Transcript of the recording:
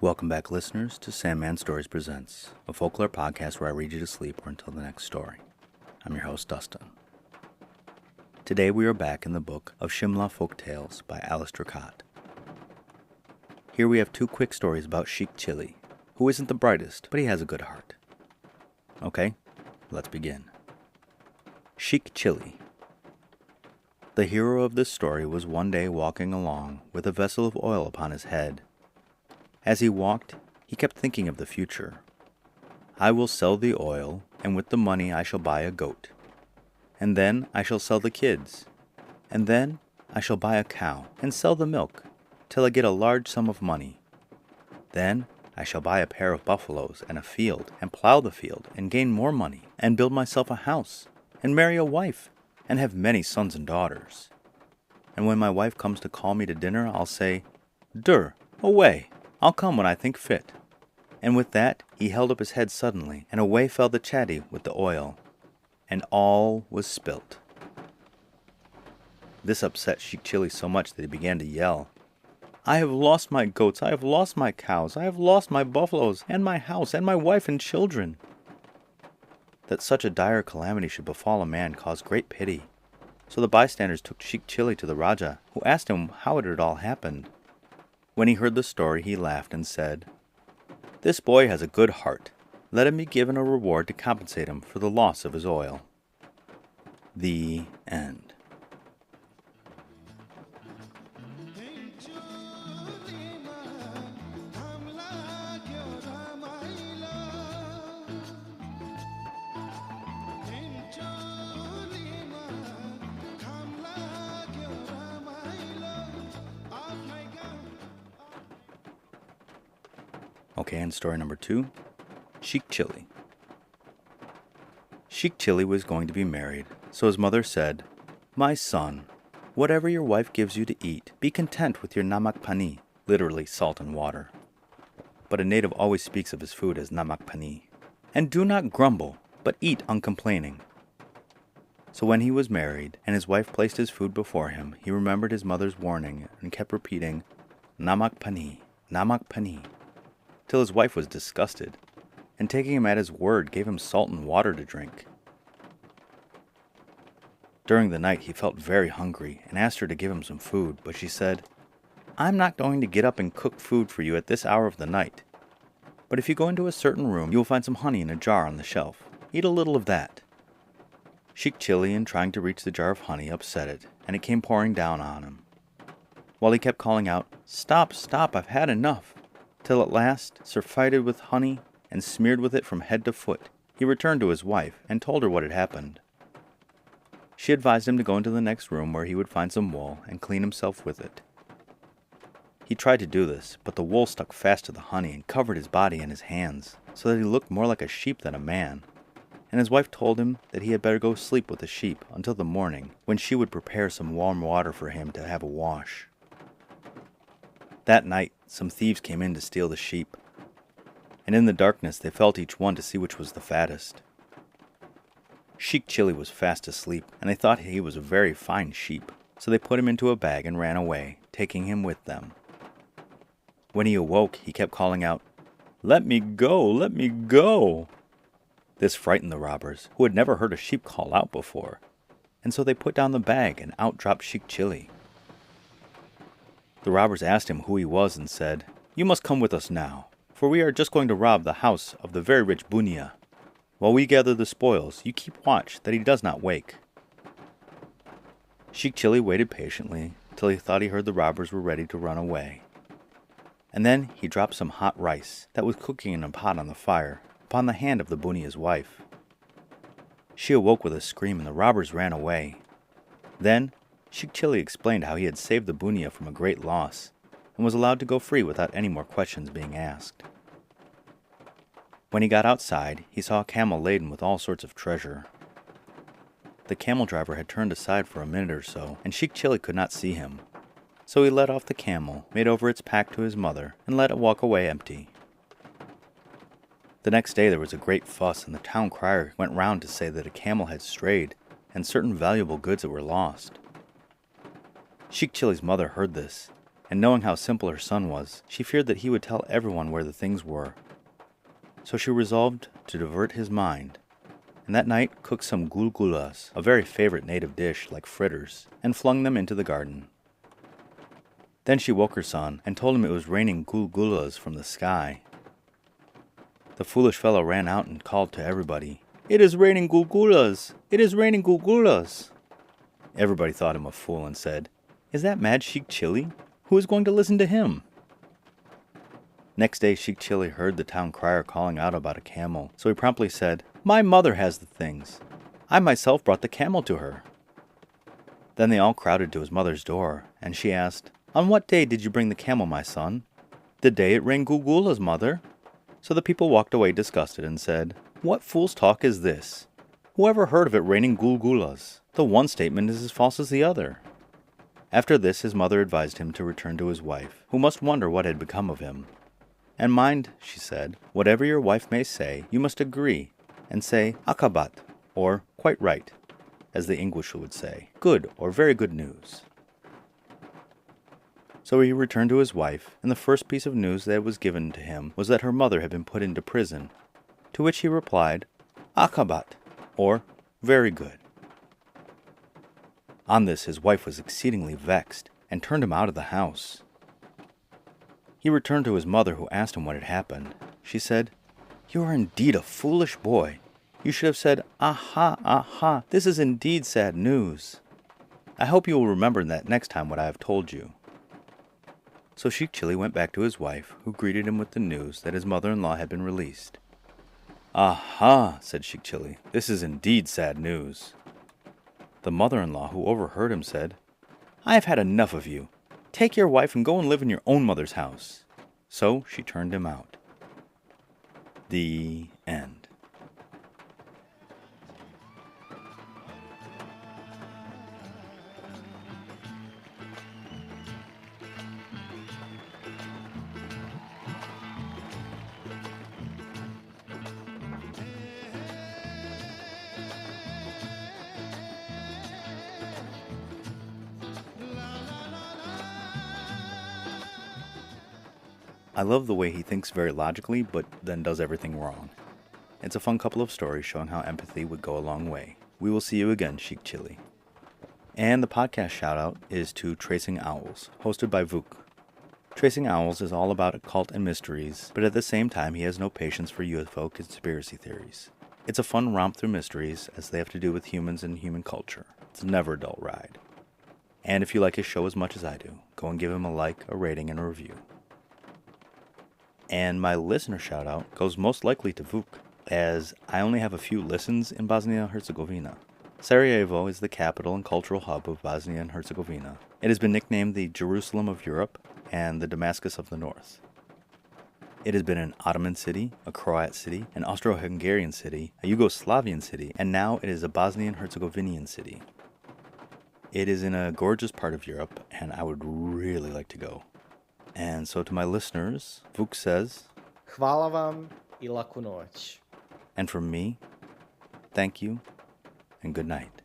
Welcome back, listeners, to Sandman Stories Presents, a folklore podcast where I read you to sleep or until the next story. I'm your host, Dustin. Today we are back in the book of SIMLA Folk Tales by Alice Dracott. Here we have two quick stories about Sheik Chilli, who isn't the brightest, but he has a good heart. Okay, let's begin. Sheik Chilli. The hero of this story was one day walking along with a vessel of oil upon his head. As he walked, he kept thinking of the future. I will sell the oil, and with the money I shall buy a goat. And then I shall sell the kids. And then I shall buy a cow, and sell the milk, till I get a large sum of money. Then I shall buy a pair of buffaloes and a field, and plow the field, and gain more money, and build myself a house, and marry a wife, and have many sons and daughters. And when my wife comes to call me to dinner, I'll say, "Dur, away! I'll come when I think fit." And with that, he held up his head suddenly, and away fell the chatty with the oil, and all was spilt. This upset Sheik Chilli so much that he began to yell, "I have lost my goats, I have lost my cows, I have lost my buffaloes, and my house, and my wife and children." That such a dire calamity should befall a man caused great pity. So the bystanders took Sheik Chilli to the Raja, who asked him how it had all happened. When he heard the story, he laughed and said, "This boy has a good heart. Let him be given a reward to compensate him for the loss of his oil." The end. Okay, and story number 2, Sheik Chilli. Sheik Chilli was going to be married, so his mother said, "My son, whatever your wife gives you to eat, be content with your namak pani," literally salt and water. But a native always speaks of his food as namak pani. "And do not grumble, but eat uncomplaining." So when he was married, and his wife placed his food before him, he remembered his mother's warning and kept repeating, "Namak pani, namak pani," till his wife was disgusted, and taking him at his word, gave him salt and water to drink. During the night he felt very hungry, and asked her to give him some food, but she said, "I'm not going to get up and cook food for you at this hour of the night. But if you go into a certain room, you will find some honey in a jar on the shelf. Eat a little of that." Sheik Chilli, in trying to reach the jar of honey, upset it, and it came pouring down on him. While he kept calling out, "Stop, stop, I've had enough," till at last, surfeited with honey and smeared with it from head to foot, he returned to his wife and told her what had happened. She advised him to go into the next room where he would find some wool and clean himself with it. He tried to do this, but the wool stuck fast to the honey and covered his body and his hands, so that he looked more like a sheep than a man, and his wife told him that he had better go sleep with the sheep until the morning, when she would prepare some warm water for him to have a wash. That night, some thieves came in to steal the sheep, and in the darkness they felt each one to see which was the fattest. Sheik Chilli was fast asleep, and they thought he was a very fine sheep, so they put him into a bag and ran away, taking him with them. When he awoke, he kept calling out, "Let me go, let me go!" This frightened the robbers, who had never heard a sheep call out before, and so they put down the bag, and out dropped Sheik Chilli. The robbers asked him who he was and said, "You must come with us now, for we are just going to rob the house of the very rich Bunia. While we gather the spoils, you keep watch that he does not wake." Sheik Chilli waited patiently till he thought he heard the robbers were ready to run away. And then he dropped some hot rice that was cooking in a pot on the fire upon the hand of the Bunia's wife. She awoke with a scream, and the robbers ran away. Then Sheik Chilli explained how he had saved the Bunia from a great loss, and was allowed to go free without any more questions being asked. When he got outside, he saw a camel laden with all sorts of treasure. The camel driver had turned aside for a minute or so, and Sheik Chilli could not see him. So he let off the camel, made over its pack to his mother, and let it walk away empty. The next day there was a great fuss, and the town crier went round to say that a camel had strayed, and certain valuable goods that were lost. Sheik Chilli's mother heard this, and knowing how simple her son was, she feared that he would tell everyone where the things were. So she resolved to divert his mind, and that night cooked some gulgulas, a very favorite native dish like fritters, and flung them into the garden. Then she woke her son and told him it was raining gulgulas from the sky. The foolish fellow ran out and called to everybody, "It is raining gulgulas! It is raining gulgulas!" Everybody thought him a fool and said, "Is that mad Sheik Chilli? Who is going to listen to him?" Next day Sheik Chilli heard the town crier calling out about a camel, so he promptly said, "My mother has the things. I myself brought the camel to her." Then they all crowded to his mother's door, and she asked, "On what day did you bring the camel, my son?" "The day it rained gulgulas, mother." So the people walked away disgusted and said, "What fool's talk is this? Whoever heard of it raining gulgulas? The one statement is as false as the other." After this, his mother advised him to return to his wife, who must wonder what had become of him. "And mind," she said, "whatever your wife may say, you must agree, and say akabat, or quite right, as the English would say, good or very good news." So he returned to his wife, and the first piece of news that was given to him was that her mother had been put into prison, to which he replied, "Akabat," or very good. On this his wife was exceedingly vexed, and turned him out of the house. He returned to his mother, who asked him what had happened. She said, "You are indeed a foolish boy. You should have said, 'Aha, aha, this is indeed sad news.' I hope you will remember that next time what I have told you." So Sheik Chilli went back to his wife, who greeted him with the news that his mother-in-law had been released. "Aha," said Sheik Chilli, "this is indeed sad news." The mother-in-law, who overheard him, said, "I have had enough of you. Take your wife and go and live in your own mother's house." So she turned him out. The end. I love the way he thinks very logically, but then does everything wrong. It's a fun couple of stories showing how empathy would go a long way. We will see you again, Sheik Chilli. And the podcast shoutout is to Tracing Owls, hosted by Vuk. Tracing Owls is all about occult and mysteries, but at the same time he has no patience for UFO conspiracy theories. It's a fun romp through mysteries, as they have to do with humans and human culture. It's never a dull ride. And if you like his show as much as I do, go and give him a like, a rating, and a review. And my listener shoutout goes most likely to Vuk, as I only have a few listens in Bosnia and Herzegovina. Sarajevo is the capital and cultural hub of Bosnia and Herzegovina. It has been nicknamed the Jerusalem of Europe and the Damascus of the North. It has been an Ottoman city, a Croat city, an Austro-Hungarian city, a Yugoslavian city, and now it is a Bosnian Herzegovinian city. It is in a gorgeous part of Europe, and I would really like to go. And so to my listeners, Vuk says, Hvala vam I laku noć. And from me, thank you and good night.